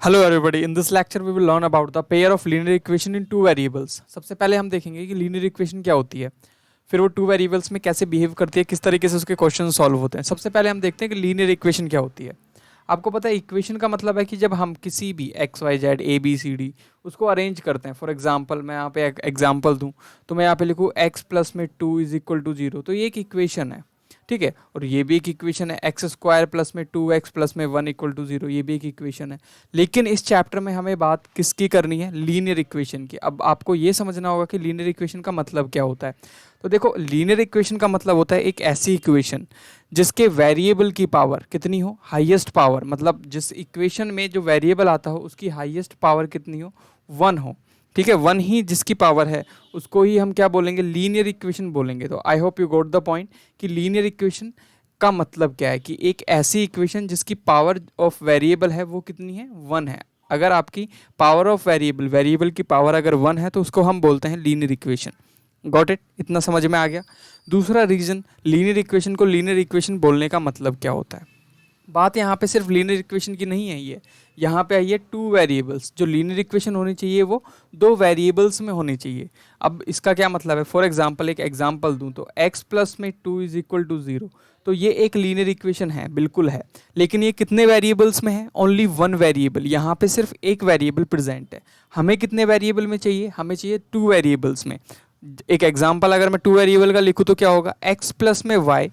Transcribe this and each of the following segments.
Hello everybody, in this lecture we will learn about the pair of linear equation in two variables. सबसे पहले हम देखेंगे कि linear equation क्या होती है, फिर वो टू वेरिएबल्स में कैसे बिहेव करती है, किस तरीके से उसके क्वेश्चन सॉल्व होते हैं। सबसे पहले हम देखते हैं कि लीनियर इक्वेशन क्या होती है। आपको पता है इक्वेशन का मतलब है कि जब हम किसी भी X Y Z A B C D उसको अरेंज करते हैं। फॉर एग्जाम्पल मैं यहाँ पे एक एग्जाम्पल दूँ तो मैं यहाँ पे लिखूँ एक्स प्लस में 2 इज इक्वल टू 0, तो ये एक इक्वेशन है, ठीक है। और ये भी एक इक्वेशन है, एक्स स्क्वायर प्लस में 2x प्लस में 1 इक्वल टू 0, ये भी एक इक्वेशन है। लेकिन इस चैप्टर में हमें बात किसकी करनी है? लीनियर इक्वेशन की। अब आपको ये समझना होगा कि लीनियर इक्वेशन का मतलब क्या होता है। तो देखो, लीनियर इक्वेशन का मतलब होता है एक ऐसी इक्वेशन जिसके वेरिएबल की पावर कितनी हो, हाईएस्ट पावर, मतलब जिस इक्वेशन में जो वेरिएबल आता हो उसकी हाईएस्ट पावर कितनी हो, 1 हो, ठीक है। 1 ही जिसकी पावर है उसको ही हम क्या बोलेंगे? लीनियर इक्वेशन बोलेंगे। तो I hope you got the point कि लीनियर इक्वेशन का मतलब क्या है कि एक ऐसी इक्वेशन जिसकी पावर ऑफ वेरिएबल है वो कितनी है, 1 है। अगर आपकी पावर ऑफ वेरिएबल की पावर अगर 1 है तो उसको हम बोलते हैं लीनियर इक्वेशन। Got it? इतना समझ में आ गया। दूसरा रीजन लीनियर इक्वेशन को लीनियर इक्वेशन बोलने का मतलब क्या होता है। बात यहाँ पे सिर्फ लीनियर इक्वेशन की नहीं है, ये यहाँ पे आई है टू वेरिएबल्स। जो लीनियर इक्वेशन होनी चाहिए वो दो वेरिएबल्स में होनी चाहिए। अब इसका क्या मतलब है? फॉर एग्जांपल एक एग्जांपल दूं तो x प्लस में 2 इज इक्वल टू 0, तो ये एक लीनियर इक्वेशन है, बिल्कुल है। लेकिन ये कितने वेरिएबल्स में है? Only one variable. यहाँ पे सिर्फ एक वेरिएबल प्रेजेंट है। हमें कितने वेरिएबल में चाहिए? हमें चाहिए टू वेरिएबल्स में। एक एग्जाम्पल अगर मैं टू वेरिएबल का लिखूँ तो क्या होगा? x प्लस में y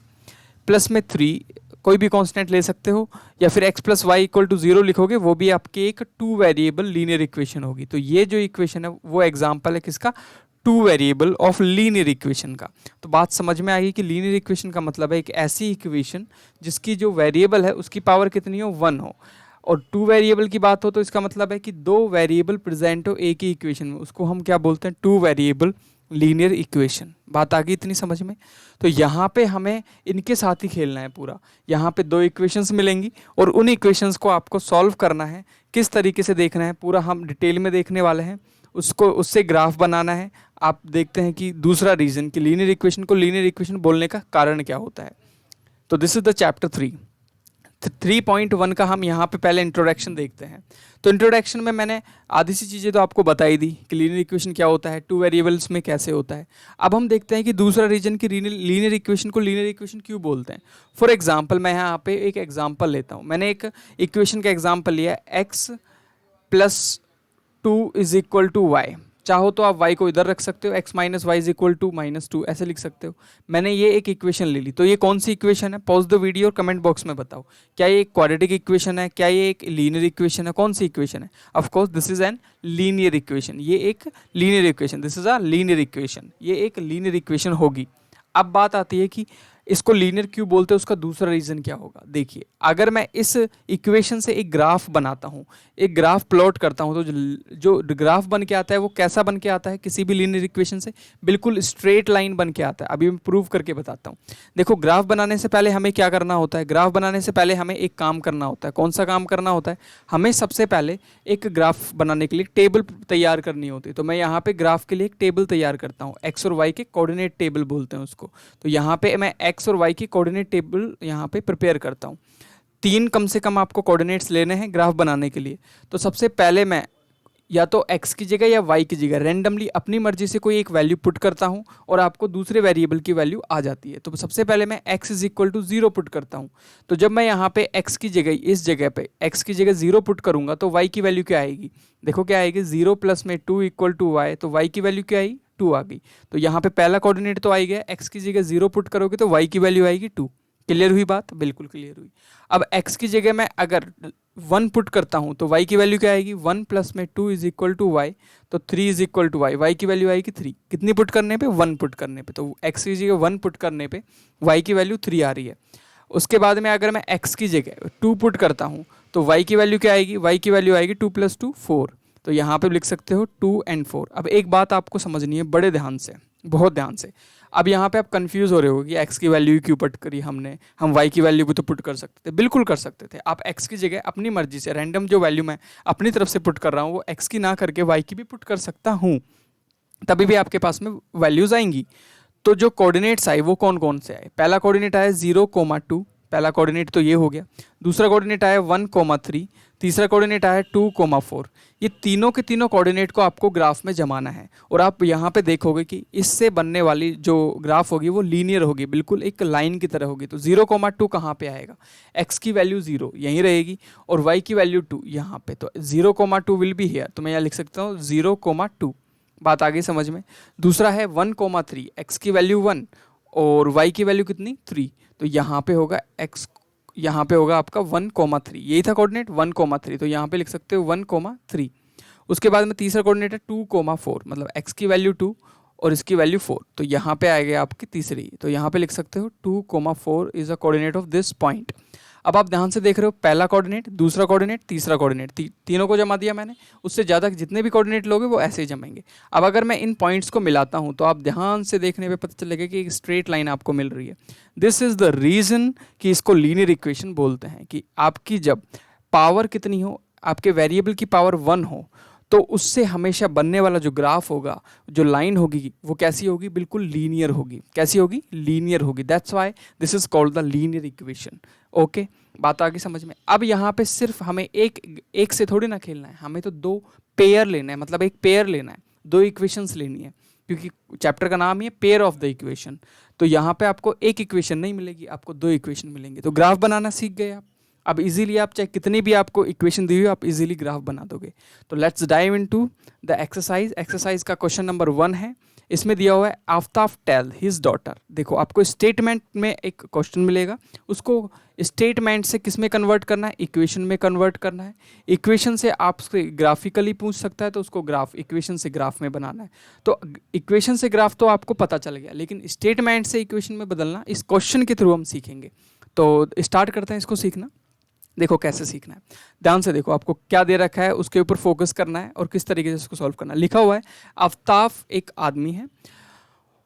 प्लस में 3, कोई भी कांस्टेंट ले सकते हो, या फिर x plus Y equal to 0 लिखोगे, वो भी आपकी एक टू वेरिएबल लीनियर इक्वेशन होगी। तो ये जो इक्वेशन है वो एग्जांपल है किसका? Two variable of linear equation का। तो बात समझ में आएगी कि लीनियर इक्वेशन का मतलब है एक ऐसी इक्वेशन जिसकी जो वेरिएबल है उसकी पावर कितनी हो, 1 हो। और टू वेरिएबल की बात हो तो इसका मतलब है कि दो वेरिएबल प्रेजेंट हो एक ही इक्वेशन में, उसको हम क्या बोलते हैं? Two variable linear equation. बात आ गई इतनी समझ में? तो यहाँ पे हमें इनके साथ ही खेलना है पूरा। यहाँ पे दो इक्वेशंस मिलेंगी और उन इक्वेशंस को आपको सॉल्व करना है। किस तरीके से देखना है पूरा हम डिटेल में देखने वाले हैं, उसको उससे ग्राफ बनाना है। आप देखते हैं कि दूसरा रीजन कि लीनियर इक्वेशन को लीनियर इक्वेशन बोलने का कारण क्या होता है। तो दिस इज द चैप्टर 3.1 का हम यहाँ पे पहले इंट्रोडक्शन देखते हैं। तो इंट्रोडक्शन में मैंने आधी सी चीज़ें तो आपको बताई दी कि लीनियर इक्वेशन क्या होता है, टू वेरिएबल्स में कैसे होता है। अब हम देखते हैं कि दूसरा रीजन की लीनियर इक्वेशन को लीनियर इक्वेशन क्यों बोलते हैं। फॉर एग्जांपल मैं यहाँ पे एक एग्जांपल लेता हूँ। मैंने एक इक्वेशन का एग्जांपल लिया, X plus 2 is equal to Y. चाहो तो आप y को इधर रख सकते हो, x minus Y is equal to -2 ऐसे लिख सकते हो। मैंने ये एक इक्वेशन ले ली, तो ये कौन सी इक्वेशन है? पॉज द वीडियो और कमेंट बॉक्स में बताओ, क्या ये एक क्वाड्रेटिक इक्वेशन है, क्या ये एक लीनियर इक्वेशन है, कौन सी इक्वेशन है? Of course this is an linear equation. ये एक linear equation, this is a linear equation, ये एक लीनियर इक्वेशन होगी। अब बात आती है कि इसको लीनियर क्यों बोलते हैं, उसका दूसरा रीजन क्या होगा। देखिए, अगर मैं इस इक्वेशन से एक ग्राफ बनाता हूँ, एक ग्राफ प्लॉट करता हूँ, तो जो ग्राफ बन के आता है वो कैसा बन के आता है? किसी भी लीनियर इक्वेशन से बिल्कुल स्ट्रेट लाइन बन के आता है। अभी मैं प्रूव करके बताता हूँ। देखो, ग्राफ बनाने से पहले हमें क्या करना होता है? ग्राफ बनाने से पहले हमें एक काम करना होता है। कौन सा काम करना होता है? हमें सबसे पहले एक ग्राफ बनाने के लिए टेबल तैयार करनी होती है। तो मैं यहाँ पे ग्राफ के लिए एक टेबल तैयार करता हूँ, एक्स और वाई के कोऑर्डिनेट टेबल बोलते हैं उसको। तो यहाँ पे मैं एक्स और वाई की कोऑर्डिनेट टेबल यहाँ पे प्रिपेयर करता हूँ। 3 कम से कम आपको कोऑर्डिनेट्स लेने हैं ग्राफ बनाने के लिए। तो सबसे पहले मैं या तो x की जगह या y की जगह रैंडमली अपनी मर्जी से कोई एक वैल्यू पुट करता हूँ और आपको दूसरे वेरिएबल की वैल्यू आ जाती है। तो सबसे पहले मैं x is equal to 0 put करता हूँ। तो जब मैं यहाँ पे x की जगह, इस जगह पे x की जगह 0 पुट करूँगा तो y की वैल्यू क्या आएगी? देखो क्या आएगी, 0 प्लस में 2 इक्वल टू वाई। तो y की वैल्यू क्या आई? 2 आ गई। तो यहाँ पे पहला कोऑर्डिनेट तो आ गया, x की जगह 0 पुट करोगे तो y की वैल्यू आएगी 2। क्लियर हुई बात? बिल्कुल क्लियर हुई। अब x की जगह मैं अगर 1 पुट करता हूँ तो y की वैल्यू क्या आएगी? 1 प्लस में 2 इज इक्वल टू वाई। तो 3 is equal to Y. Y की वैल्यू आएगी 3। कितनी पुट करने पे? 1 पुट करने पे। तो x की जगह 1 पुट करने पे y की वैल्यू 3 आ रही है। उसके बाद में अगर मैं x की जगह 2 पुट करता हूँ तो y की वैल्यू क्या आएगी? y की वैल्यू आएगी 2 प्लस 2 4। तो यहाँ पे लिख सकते हो 2 एंड 4। अब एक बात आपको समझनी है बड़े ध्यान से, बहुत ध्यान से। अब यहाँ पे आप कंफ्यूज हो रहे हो कि x की वैल्यू क्यों पुट करी हमने, हम y की वैल्यू भी तो पुट कर सकते थे। बिल्कुल कर सकते थे। आप x की जगह अपनी मर्जी से रैंडम जो वैल्यू मैं अपनी तरफ से पुट कर रहा हूँ वो x की ना करके y की भी पुट कर सकता हूँ, तभी भी आपके पास में वैल्यूज आएंगी। तो जो कोऑर्डिनेट्स आए वो कौन कौन से आए? पहला कोऑर्डिनेट आया 0, 2, पहला कोऑर्डिनेट तो ये हो गया। दूसरा कोऑर्डिनेट आया 1, 3, तीसरा कोऑर्डिनेट आया 2,4। ये तीनों के तीनों कोऑर्डिनेट को आपको ग्राफ में जमाना है और आप यहाँ पे देखोगे कि इससे बनने वाली जो ग्राफ होगी वो लीनियर होगी, बिल्कुल एक लाइन की तरह होगी। तो 0,2 कहाँ पे आएगा, x की वैल्यू 0 यहीं रहेगी और y की वैल्यू 2 यहाँ पे, तो 0,2 विल बी हियर, तो मैं यहाँ लिख सकता हूँ 0,2। बात आ गई समझ में। दूसरा है 1,3, x की वैल्यू 1 और y की वैल्यू कितनी 3, तो यहाँ पे होगा x, यहाँ पे होगा आपका 1,3, यही था कोऑर्डिनेट 1,3, तो यहाँ पे लिख सकते हो 1,3। उसके बाद में तीसरा कोऑर्डिनेट है 2,4, मतलब x की वैल्यू 2 और इसकी वैल्यू 4, तो यहाँ पे आएगा आपकी तीसरी, तो यहाँ पे लिख सकते हो 2,4 is a coordinate of this point. अब आप ध्यान से देख रहे हो, पहला कोऑर्डिनेट, दूसरा कोऑर्डिनेट, तीसरा कोऑर्डिनेट, तीनों को जमा दिया मैंने। उससे ज़्यादा जितने भी कोऑर्डिनेट लोगे वो ऐसे ही जमेंगे। अब अगर मैं इन पॉइंट्स को मिलाता हूँ तो आप ध्यान से देखने पे पता चलेगा कि एक स्ट्रेट लाइन आपको मिल रही है। दिस इज़ द रीज़न कि इसको लीनियर इक्वेशन बोलते हैं, कि आपकी जब पावर कितनी हो, आपके वेरिएबल की पावर 1 हो, तो उससे हमेशा बनने वाला जो ग्राफ होगा, जो लाइन होगी, वो कैसी होगी, बिल्कुल लीनियर होगी। कैसी होगी, लीनियर होगी। That's why this is called the linear equation. Okay, बात आ गई समझ में। अब यहाँ पे सिर्फ हमें एक से थोड़ी ना खेलना है, हमें तो दो पेयर लेना है, मतलब एक पेयर लेना है, दो इक्वेशंस लेनी है, क्योंकि चैप्टर का नाम ही है पेयर ऑफ द इक्वेशन। तो यहाँ पे आपको एक इक्वेशन नहीं मिलेगी, आपको दो इक्वेशन मिलेंगे। तो ग्राफ बनाना सीख गए आप। अब इजीली आप चाहे कितनी भी आपको इक्वेशन दी हुई आप इजीली ग्राफ बना दोगे। तो let's dive into the exercise. Exercise का क्वेश्चन नंबर 1 है। इसमें दिया हुआ है आफ्ताब टेल हिज डॉटर। देखो आपको स्टेटमेंट में एक क्वेश्चन मिलेगा, उसको स्टेटमेंट से किस में कन्वर्ट करना है, इक्वेशन में कन्वर्ट करना है। इक्वेशन से आपसे ग्राफिकली पूछ सकता है, तो उसको ग्राफ, इक्वेशन से ग्राफ में बनाना है। तो इक्वेशन से ग्राफ तो आपको पता चल गया, लेकिन स्टेटमेंट से इक्वेशन में बदलना इस क्वेश्चन के थ्रू हम सीखेंगे। तो स्टार्ट करते हैं इसको सीखना। देखो कैसे सीखना है, ध्यान से देखो, आपको क्या दे रखा है उसके ऊपर फोकस करना है और किस तरीके से इसको सॉल्व करना है। लिखा हुआ है आफ्ताब एक आदमी है,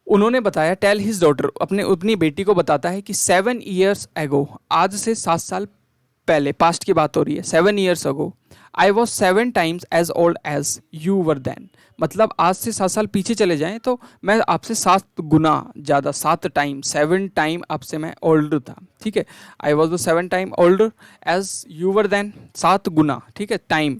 उन्होंने बताया, टेल हिज डॉटर, अपनी बेटी को बताता है कि 7 years ago, आज से 7 साल पहले, पास्ट की बात हो रही है, 7 years ago I was 7 times as old as you were then. मतलब आज से 7 साल पीछे चले जाएं तो मैं आपसे 7 गुना ज़्यादा, 7 टाइम, 7 टाइम आपसे मैं ओल्डर था। ठीक है, I was the 7 time older as you were then, 7 गुना। ठीक है, टाइम।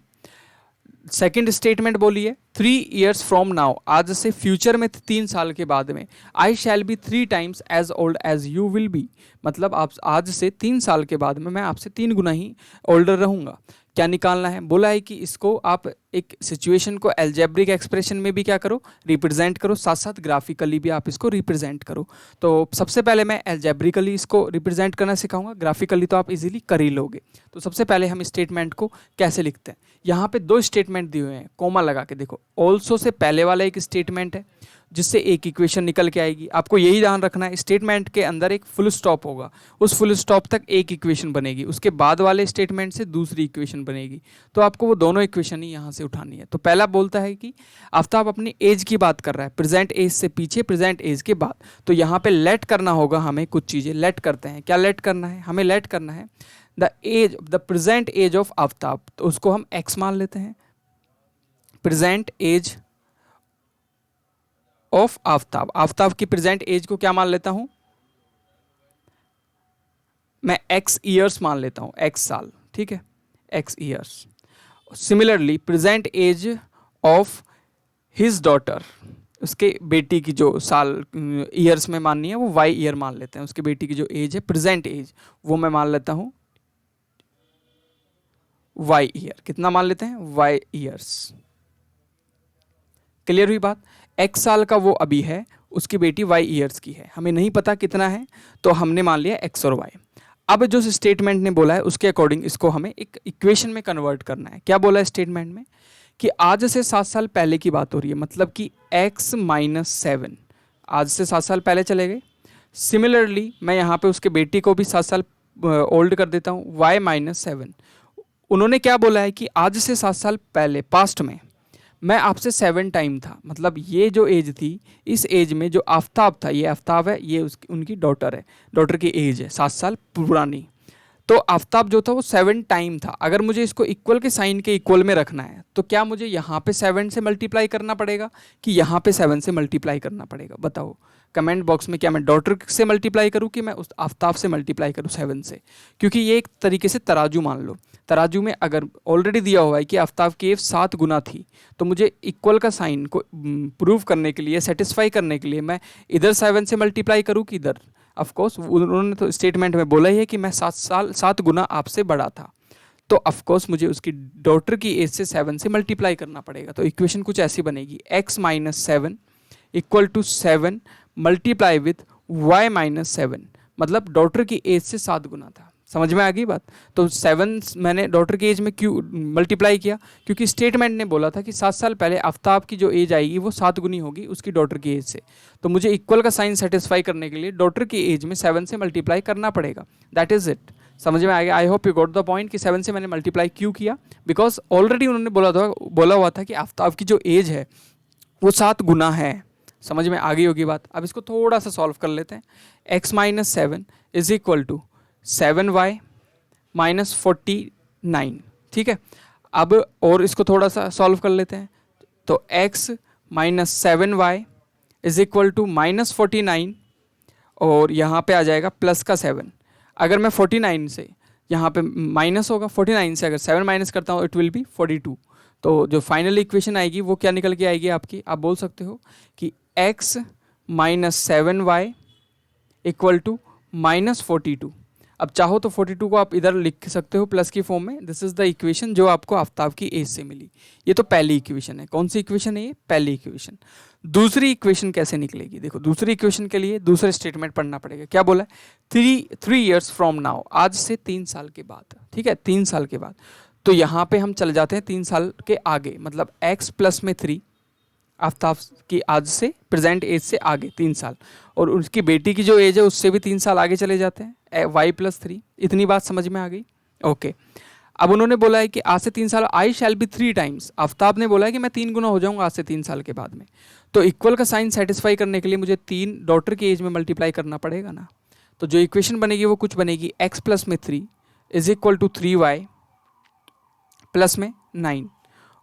सेकेंड स्टेटमेंट बोलिए 3 years फ्रॉम नाउ, आज से फ्यूचर में 3 साल के बाद में, I shall be 3 times as old as you will be. मतलब आप आज से 3 साल के बाद में मैं आपसे 3 गुना ही ओल्डर रहूँगा। क्या निकालना है, बोला है कि इसको आप एक सिचुएशन को एल्जेब्रिक एक्सप्रेशन में भी क्या करो, रिप्रेजेंट करो, साथ साथ ग्राफिकली भी आप इसको रिप्रेजेंट करो। तो सबसे पहले मैं एल्जेब्रिकली इसको रिप्रेजेंट करना सिखाऊंगा, ग्राफिकली तो आप इजीली कर ही लोगे। तो सबसे पहले हम स्टेटमेंट को कैसे लिखते हैं। यहाँ पे 2 स्टेटमेंट दिए हुए हैं, कोमा लगा के देखो। ऑल्सो से पहले वाला एक स्टेटमेंट है जिससे एक इक्वेशन निकल के आएगी। आपको यही ध्यान रखना है, स्टेटमेंट के अंदर एक फुल स्टॉप होगा, उस फुल स्टॉप तक एक इक्वेशन बनेगी, उसके बाद वाले स्टेटमेंट से दूसरी इक्वेशन बनेगी। तो आपको वो दोनों इक्वेशन ही यहाँ से उठानी है। तो पहला बोलता है कि आफ्ताब अपनी एज की बात कर रहा है, प्रेजेंट एज से पीछे, प्रेजेंट एज के बाद। तो यहाँ पे लेट करना होगा हमें, कुछ चीज़ें लेट करते हैं। क्या लेट करना है, हमें लेट करना है the age, the present age of Aftab, तो उसको हम एक्स मान लेते हैं। Present age of Aftab, Aftab की प्रेजेंट एज को क्या मान लेता हूं मैं, एक्स ईयर्स मान लेता हूं, एक्स साल। ठीक है, X years. Similarly present age of his daughter, उसके बेटी की जो साल ईयर्स में माननी है वो वाई ईयर मान लेते हैं। उसके बेटी की जो एज है, प्रेजेंट एज, वो मैं मान लेता हूं वाई ईयर। कितना मान लेते हैं, वाई ईयर्स। क्लियर हुई बात। एक्स साल का वो अभी है, उसकी बेटी वाई ईयर्स की है, हमें नहीं पता कितना है, तो हमने मान लिया एक्स और वाई। अब जो स्टेटमेंट ने बोला है उसके अकॉर्डिंग इसको हमें एक इक्वेशन में कन्वर्ट करना है। क्या बोला है स्टेटमेंट में कि आज से 7 साल पहले की बात हो रही है, मतलब कि x - 7, आज से 7 साल पहले चले गए। सिमिलरली मैं यहाँ पे उसके बेटी को भी 7 साल ओल्ड कर देता हूँ, y - 7। उन्होंने क्या बोला है कि आज से 7 साल पहले, पास्ट में, मैं आपसे 7 टाइम था। मतलब ये जो एज थी, इस एज में जो आफ्ताब था, ये आफ्ताब है, ये उनकी डॉटर है, डॉटर की एज है 7 साल पुरानी। तो आफ्ताब जो था वो 7 टाइम था। अगर मुझे इसको इक्वल के साइन के इक्वल में रखना है तो क्या मुझे यहाँ पे 7 से मल्टीप्लाई करना पड़ेगा कि यहाँ पे 7 से मल्टीप्लाई करना पड़ेगा? बताओ कमेंट बॉक्स में। क्या मैं डॉटर से मल्टीप्लाई करूँ कि मैं उस आफ्ताब से मल्टीप्लाई करूँ 7 से? क्योंकि ये एक तरीके से तराजू मान लो। तराजू में अगर ऑलरेडी दिया हुआ है कि आफ्ताब की एज 7 गुना थी, तो मुझे इक्वल का साइन को प्रूव करने के लिए, सेटिस्फाई करने के लिए मैं इधर 7 से मल्टीप्लाई करूँ कि इधर? ऑफ कोर्स उन्होंने तो स्टेटमेंट में बोला ही है कि मैं 7 गुना आपसे बड़ा था, तो ऑफ कोर्स मुझे उसकी डॉटर की एज से 7 से मल्टीप्लाई करना पड़ेगा। तो इक्वेशन कुछ ऐसी बनेगी, x minus 7 equal to 7 multiply with y minus 7, मतलब डॉटर की एज से 7 गुना था। समझ में आ गई बात? तो 7 मैंने डॉटर की एज में क्यों मल्टीप्लाई किया? क्योंकि स्टेटमेंट ने बोला था कि 7 साल पहले आफ्ताब की जो एज आएगी वो 7 गुनी होगी उसकी डॉटर की एज से। तो मुझे इक्वल का साइन सेटिस्फाई करने के लिए डॉटर की एज में 7 से मल्टीप्लाई करना पड़ेगा। That is it. समझ में आ गया? I hope you got the point कि 7 से मैंने मल्टीप्लाई क्यों किया, बिकॉज ऑलरेडी उन्होंने बोला हुआ था कि आफ्ताब की जो एज है वो 7 गुना है। समझ में आ गई होगी बात? अब इसको थोड़ा सा सॉल्व कर लेते हैं। x minus 7 is equal to 7y minus 49, ठीक है। अब और इसको थोड़ा सा सॉल्व कर लेते हैं। तो x minus 7y is equal to minus 49 और यहाँ पे आ जाएगा प्लस का 7। अगर मैं 49 से यहाँ पे माइनस होगा, 49 से अगर 7 माइनस करता हूँ इट विल बी 42। तो जो फाइनल इक्वेशन आएगी वो क्या निकल के आएगी आपकी? आप बोल सकते हो कि x minus 7y equal to minus 42। अब चाहो तो 42 को आप इधर लिख सकते हो प्लस की फॉर्म में। दिस इज द इक्वेशन जो आपको आफ्ताब की एज से मिली। ये तो पहली इक्वेशन है। कौन सी इक्वेशन है ये? पहली इक्वेशन। दूसरी इक्वेशन कैसे निकलेगी? देखो दूसरी इक्वेशन के लिए दूसरे स्टेटमेंट पढ़ना पड़ेगा। क्या बोला है? 3 ईयर्स फ्रॉम नाउ, आज से 3 साल के बाद, ठीक है, 3 साल के बाद। तो यहाँ पे हम चले जाते हैं 3 साल के आगे, मतलब x प्लस में 3, आफ्ताब की आज से प्रेजेंट एज से आगे 3 साल, और उसकी बेटी की जो एज है उससे भी 3 साल आगे चले जाते हैं, y प्लस 3। इतनी बात समझ में आ गई? ओके। अब उन्होंने बोला है कि आज से 3 साल, आई शैल बी 3 टाइम्स। आफ्ताब ने बोला है कि मैं 3 गुना हो जाऊंगा आज से 3 साल के बाद में। तो इक्वल का साइन सेटिस्फाई करने के लिए मुझे 3 डॉटर की एज में मल्टीप्लाई करना पड़ेगा ना। तो जो इक्वेशन बनेगी वो कुछ बनेगी, x प्लस में 3 is equal to 3y plus में 9,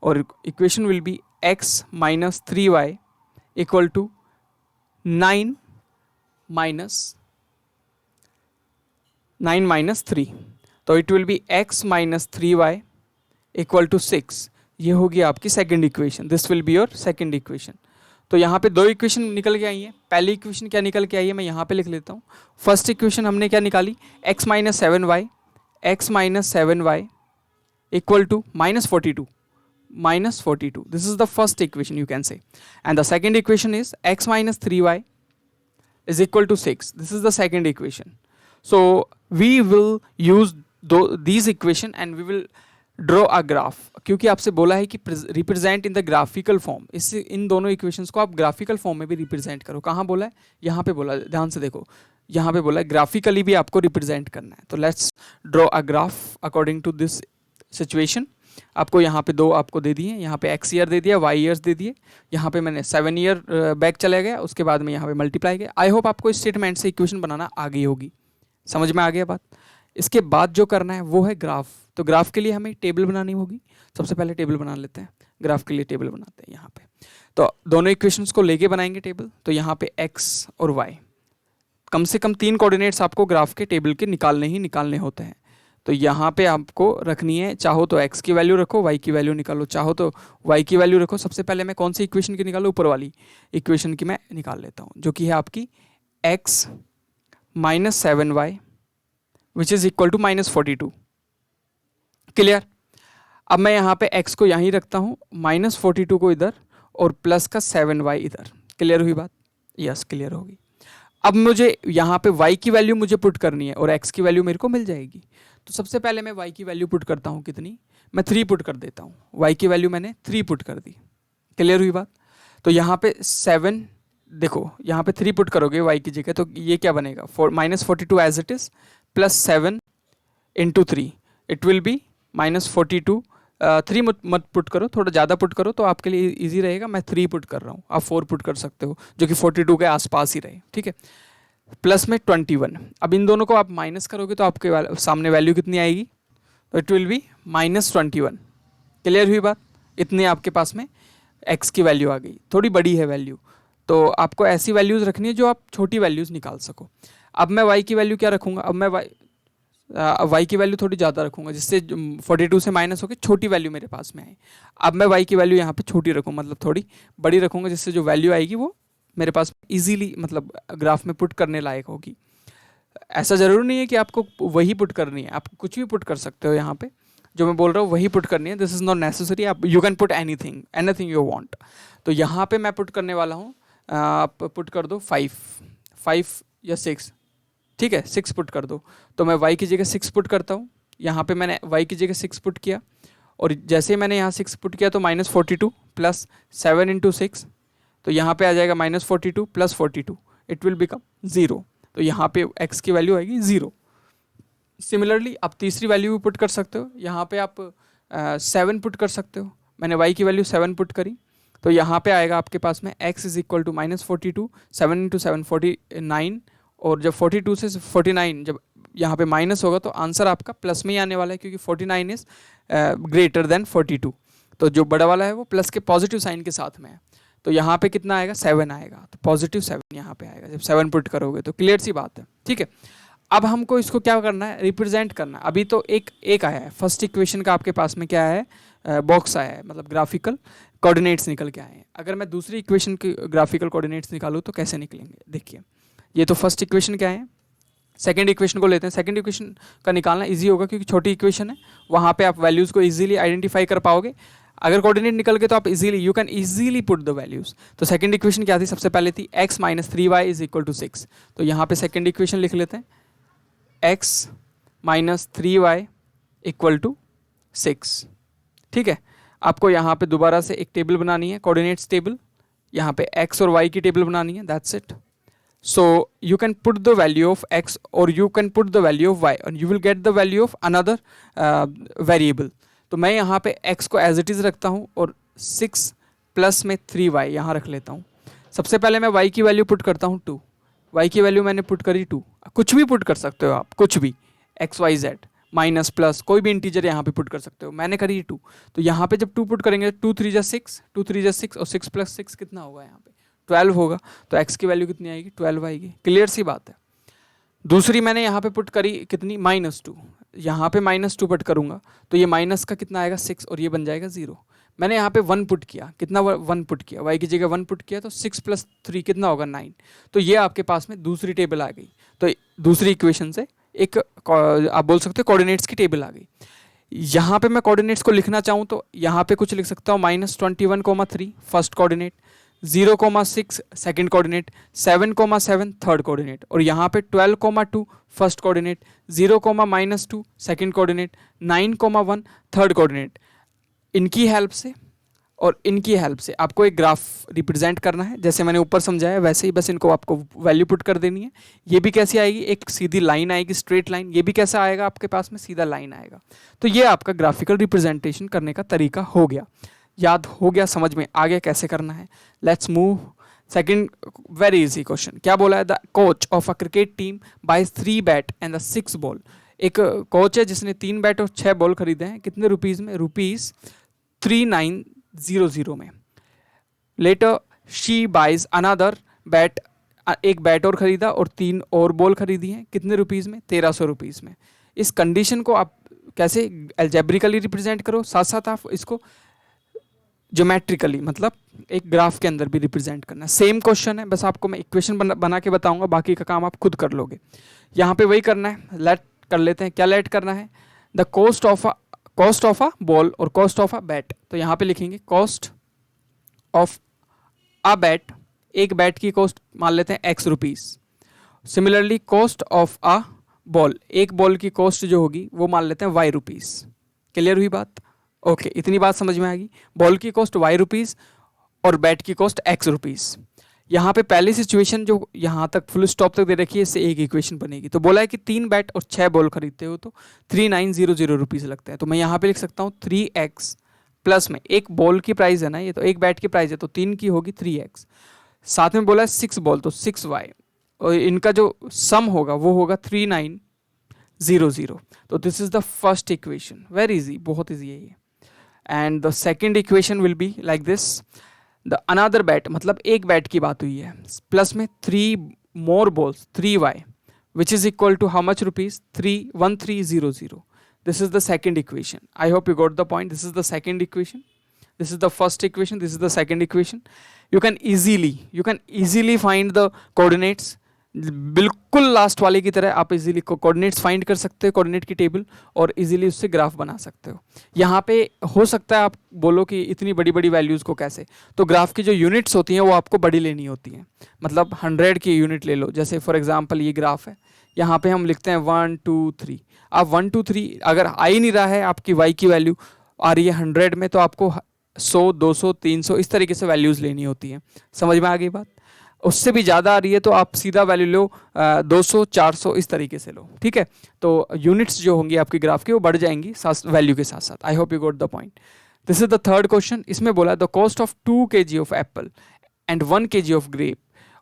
और equation will be x minus 3y equal to 9 minus 3। तो it will be x minus 3y equal to 6। ये होगी आपकी second equation. This will be your second equation. तो यहाँ पे 2 इक्वेशन निकल के आई हैं। पहली इक्वेशन क्या निकल के आई है मैं यहाँ पे लिख लेता हूँ। फर्स्ट इक्वेशन हमने क्या निकाली? x minus 7y equal to minus 42, This is the first equation you can say. And the second equation is x minus 3y is equal to 6. This is the second equation. So we will use these equation and we will draw a graph. क्योंकि आपसे बोला है कि represent in the graphical form. इससे इन दोनों equations को आप graphical form में भी represent करो। कहाँ बोला है? यहाँ पे बोला है, ध्यान से देखो। यहाँ पे बोला है graphically भी आपको represent करना है। तो let's draw a graph according to this situation. आपको यहाँ पे 2 आपको दे दिए, यहाँ पे x ईयर दे दिया, y ईयर्स दे दिए, यहाँ पे मैंने 7 ईयर बैक चला गया, उसके बाद में यहाँ पे मल्टीप्लाई किया। आई होप आपको इस स्टेटमेंट से इक्वेशन बनाना आ गई होगी। समझ में आ गया बात? इसके बाद जो करना है वो है ग्राफ। तो ग्राफ के लिए हमें टेबल बनानी होगी। सबसे पहले टेबल बना लेते हैं। ग्राफ के लिए टेबल बनाते हैं यहाँ पे। तो दोनों इक्वेशंस को लेके बनाएंगे टेबल। तो यहाँ पे x और y, कम से कम 3 कोऑर्डिनेट्स आपको ग्राफ के टेबल के निकालने होते हैं। तो यहाँ पे आपको रखनी है, चाहो तो x की वैल्यू रखो, y की वैल्यू निकालो, चाहो तो y की वैल्यू रखो। सबसे पहले मैं कौन सी इक्वेशन की निकालूँ? ऊपर वाली इक्वेशन की मैं निकाल लेता हूँ, जो कि है आपकी x minus 7y which is equal to minus 42। Clear? अब मैं यहाँ पे x को यहीं रखता हूँ, माइनस 42 को इधर और प्लस का 7y इधर। क्लियर हुई बात? यस, क्लियर होगी। अब मुझे यहाँ पे y की वैल्यू मुझे पुट करनी है और x की वैल्यू मेरे को मिल जाएगी। तो सबसे पहले मैं y की वैल्यू पुट करता हूँ। कितनी? मैं 3 पुट कर देता हूँ। y की वैल्यू मैंने 3 पुट कर दी। क्लियर हुई बात? तो यहाँ पे 7, देखो यहाँ पे 3 पुट करोगे y की जगह, तो ये क्या बनेगा? Minus 42 as it is plus 7 into 3 it will be minus 42। 3 मत पुट करो, थोड़ा ज़्यादा पुट करो तो आपके लिए ईजी रहेगा। मैं 3 पुट कर रहा हूँ, आप 4 पुट कर सकते हो, जो कि 42 के आसपास ही रहे। ठीक है, प्लस में 21। अब इन दोनों को आप माइनस करोगे तो आपके सामने वैल्यू कितनी आएगी, तो इट विल बी -21। क्लियर हुई बात? इतनी आपके पास में x की वैल्यू आ गई, थोड़ी बड़ी है वैल्यू, तो आपको ऐसी वैल्यूज़ रखनी है जो आप छोटी वैल्यूज़ निकाल सको। अब मैं y की वैल्यू क्या रखूँगा, अब मैं y की वैल्यू थोड़ी ज़्यादा रखूँगा जिससे 42 से माइनस होकर छोटी वैल्यू मेरे पास में आए। अब मैं y की वैल्यू यहाँ पे छोटी रखूँ, मतलब थोड़ी बड़ी रखूँगा जिससे जो वैल्यू आएगी वो मेरे पास इजीली मतलब ग्राफ में पुट करने लायक होगी। ऐसा ज़रूरी नहीं है कि आपको वही पुट करनी है, आप कुछ भी पुट कर सकते हो। यहाँ पे जो मैं बोल रहा हूँ वही पुट करनी है, दिस इज़ नॉट नेसेसरी, आप you can put anything anything you want. तो यहाँ पे मैं पुट करने वाला हूँ, आप पुट कर दो 5 या 6, ठीक है 6 पुट कर दो। तो मैं y की जगह 6 पुट करता हूँ, यहाँ पे मैंने y की जगह 6 पुट किया, और जैसे मैंने यहाँ 6 पुट किया तो -42 प्लस 7 इंटू 6, तो यहाँ पे आ जाएगा -42 प्लस 42, इट विल बिकम 0। तो यहाँ पे x की वैल्यू आएगी 0। सिमिलरली आप तीसरी वैल्यू भी पुट कर सकते हो, यहाँ पे आप 7 पुट कर सकते हो। मैंने y की वैल्यू 7 पुट करी, तो यहाँ पे आएगा आपके पास में x is equal to -42, 7 into 7 49, और जब 42 से 49 जब यहाँ पे माइनस होगा तो आंसर आपका प्लस में ही आने वाला है, क्योंकि 49 इज ग्रेटर देन 42। तो जो बड़ा वाला है वो प्लस के पॉजिटिव साइन के साथ में है, तो यहाँ पे कितना आएगा 7 आएगा, तो +7 यहाँ पे आएगा जब 7 पुट करोगे तो। क्लियर सी बात है, ठीक है। अब हमको इसको क्या करना है, रिप्रेजेंट करना है। अभी तो एक आया है, फर्स्ट इक्वेशन का आपके पास में क्या है, बॉक्स आया है, मतलब ग्राफिकल कोऑर्डिनेट्स निकल के आए हैं। अगर मैं दूसरी इक्वेशन की ग्राफिकल कोऑर्डिनेट्स निकालूँ तो कैसे निकलेंगे, देखिए ये तो फर्स्ट इक्वेशन क्या है, सेकंड इक्वेशन को लेते हैं। सेकंड इक्वेशन का निकालना इजी होगा क्योंकि छोटी इक्वेशन है, वहाँ पे आप वैल्यूज़ को इजीली आइडेंटिफाई कर पाओगे। अगर कोऑर्डिनेट निकल गए तो आप easily you can easily put the values. तो सेकंड इक्वेशन क्या थी, सबसे पहले थी x - 3y = 6। तो यहाँ पे सेकंड इक्वेशन लिख लेते हैं, x - 3y = 6, ठीक है। आपको यहाँ पे दोबारा से एक टेबल बनानी है, कोऑर्डिनेट्स टेबल, यहाँ पे x और y की टेबल बनानी है, that's it. So you can put the value of x or you can put the value of y and you will get the value of another variable. तो मैं यहाँ पे x को as it is रखता हूँ और 6 plus में 3y यहाँ रख लेता हूँ। सबसे पहले मैं y की वैल्यू पुट करता हूँ 2, y की वैल्यू मैंने पुट करी 2, कुछ भी पुट कर सकते हो आप, कुछ भी x y z minus plus कोई भी इंटीजर यहाँ पे पुट कर सकते हो, मैंने करी 2। तो यहाँ पे जब 2 पुट करेंगे 2 3 जा 6, 2 3 जा 6 और 6 + 6 कितना होगा, यहाँ पे 12 होगा। तो x की वैल्यू कितनी आएगी, 12 आएगी। क्लियर सी बात है। दूसरी मैंने यहाँ पे पुट करी कितनी, -2, यहाँ पे -2 पुट करूँगा तो ये माइनस का कितना आएगा 6 और ये बन जाएगा 0। मैंने यहाँ पे 1 पुट किया, कितना 1 पुट किया, y की जगह 1 पुट किया तो 6 + 3 कितना होगा 9। तो ये आपके पास में दूसरी टेबल आ गई। तो दूसरी इक्वेशन से एक आप बोल सकते हो कोऑर्डिनेट्स की टेबल आ गई। यहाँ पे मैं कोऑर्डिनेट्स को लिखना चाहूँ तो यहाँ पे कुछ लिख सकता हूँ, -21,3 first coordinate, 0,6 second coordinate, 7,7 third coordinate, और यहाँ पे 12,2 first coordinate, 0,-2 second coordinate, 9,1 third coordinate. इनकी हेल्प से और इनकी हेल्प से आपको एक ग्राफ रिप्रेजेंट करना है, जैसे मैंने ऊपर समझाया वैसे ही, बस इनको आपको वैल्यू पुट कर देनी है। ये भी कैसी आएगी, एक सीधी लाइन आएगी, स्ट्रेट लाइन। ये भी कैसा आएगा आपके पास में, सीधा लाइन आएगा। तो ये आपका ग्राफिकल रिप्रेजेंटेशन करने का तरीका हो गया, याद हो गया, समझ में आ गया कैसे करना है। Let's move second, very easy question. क्या बोला है, the coach of a cricket team buys 3 bat and the 6 ball. एक कोच है जिसने 3 बैट और 6 बॉल खरीदे हैं, कितने रुपीज़ में, ₹3900 में। Later she buys another bat, एक बैट और खरीदा और 3 और बॉल खरीदी हैं, कितने रुपीज़ में, ₹1300 में। इस कंडीशन को आप कैसे अलजेब्रिकली रिप्रेजेंट करो, साथ साथ आप इसको ज्योमेट्रिकली मतलब एक ग्राफ के अंदर भी रिप्रेजेंट करना। सेम क्वेश्चन है, बस आपको मैं इक्वेशन बना के बताऊंगा, बाकी का काम आप खुद कर लोगे। यहाँ पे वही करना है, लेट कर लेते हैं। क्या लेट करना है, the cost of a ball और कॉस्ट ऑफ अ बैट। तो यहाँ पे लिखेंगे कॉस्ट ऑफ अ बैट, एक बैट की कॉस्ट मान लेते हैं x rupees. Similarly cost of a ball, एक बॉल की कॉस्ट जो होगी वो मान लेते हैं y रुपीज़। क्लियर हुई बात, ओके इतनी बात समझ में आ गई। बॉल की कॉस्ट y रुपीज़ और बैट की कॉस्ट x रुपीज़। यहाँ पे पहली सिचुएशन जो यहाँ तक फुल स्टॉप तक दे रखी है, इससे एक इक्वेशन बनेगी। तो बोला है कि 3 बैट और 6 बॉल खरीदते हो तो 3900 रुपीज़ लगता है। तो मैं यहाँ पे लिख सकता हूँ 3x प्लस में, एक बॉल की प्राइस है ना ये, तो एक बैट की प्राइस है तो 3 की होगी 3x, साथ में बोला है 6 बॉल तो 6y, और इनका जो सम होगा वो होगा 3900। तो this is the first equation, very easy, बहुत इजी है ये। And the second equation will be like this, the another bat, मतलब एक बैट की बात हुई है, प्लस में 3 more balls 3y which is equal to how much rupees 31300. This is the second equation. I hope you got the point. This is the second equation, this is the first equation, this is the second equation. You can easily find the coordinates, बिल्कुल last वाले की तरह आप easily coordinates find कर सकते हो, coordinate की table, और इजीली उससे ग्राफ बना सकते हो। यहाँ पे हो सकता है आप बोलो कि इतनी बड़ी बड़ी वैल्यूज़ को कैसे, तो ग्राफ की जो यूनिट्स होती हैं वो आपको बड़ी लेनी होती हैं, मतलब 100 की यूनिट ले लो। जैसे फॉर एग्जांपल ये ग्राफ है, यहाँ पे हम लिखते हैं 1 2 3। आप 1 2 3 अगर आ ही नहीं रहा है, आपकी वाई की वैल्यू आ रही है 100 में, तो आपको 100 200 300 इस तरीके से वैल्यूज़ लेनी होती हैं। समझ में आ गई बात? उससे भी ज़्यादा आ रही है तो आप सीधा वैल्यू लो 200 400 इस तरीके से लो, ठीक है। तो यूनिट्स जो होंगी आपकी ग्राफ की वो बढ़ जाएंगी वैल्यू के साथ साथ। I hope you got the point. This is the third question. इसमें बोला the cost of 2 kg of Apple and 1 kg of grep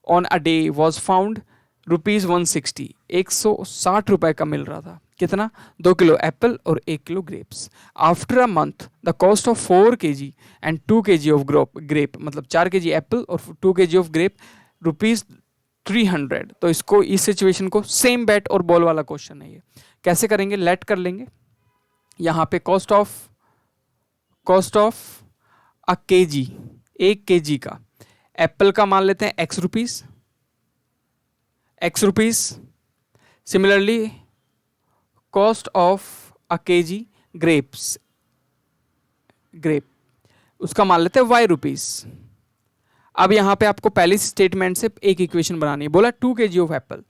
on a day was found ₹160। 160 रुपये का मिल रहा था। कितना? 2 किलो एप्पल और 1 kilo grapes. After a month the cost of 4 kg and 2 kg of grape, मतलब 4 kg Apple और 2 kg of grep ₹300। तो इसको, इस सिचुएशन को, सेम बैट और बॉल वाला क्वेश्चन है ये, कैसे करेंगे? लेट कर लेंगे। यहाँ पे cost of a kg, 1 kg का एप्पल का मान लेते हैं x rupees. Similarly cost of a kg grape उसका मान लेते हैं y रुपीस। अब यहाँ पे आपको पहली स्टेटमेंट से एक इक्वेशन बनानी है। बोला 2 kg ऑफ एप्पल,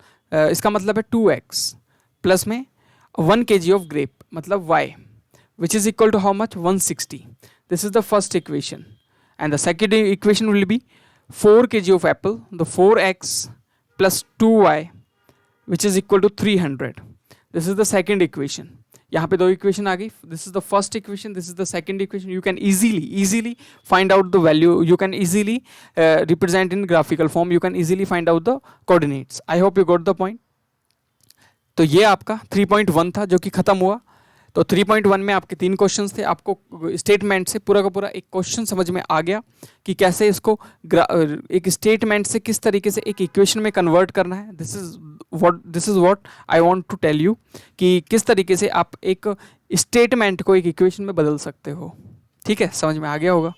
इसका मतलब है 2x, प्लस में 1 kg ऑफ ग्रेप मतलब y, which is equal to how much? 160। This is the first equation. And the second equation will be 4 kg of apple, the 4x plus 2y which is equal to 300। This is the second equation. यहाँ पे 2 equation आ गई। This is the first equation, this is the second equation. You can easily find out the value, you can easily represent in graphical form, you can easily find out the coordinates. I hope you got the point. तो ये आपका 3.1 था जो कि खत्म हुआ। तो 3.1 में आपके 3 क्वेश्चंस थे। आपको स्टेटमेंट से पूरा का पूरा एक क्वेश्चन समझ में आ गया कि कैसे इसको एक स्टेटमेंट से किस तरीके से एक इक्वेशन में कन्वर्ट करना है। This is what I want to tell you, कि किस तरीके से आप एक स्टेटमेंट को एक इक्वेशन में बदल सकते हो। ठीक है, समझ में आ गया होगा।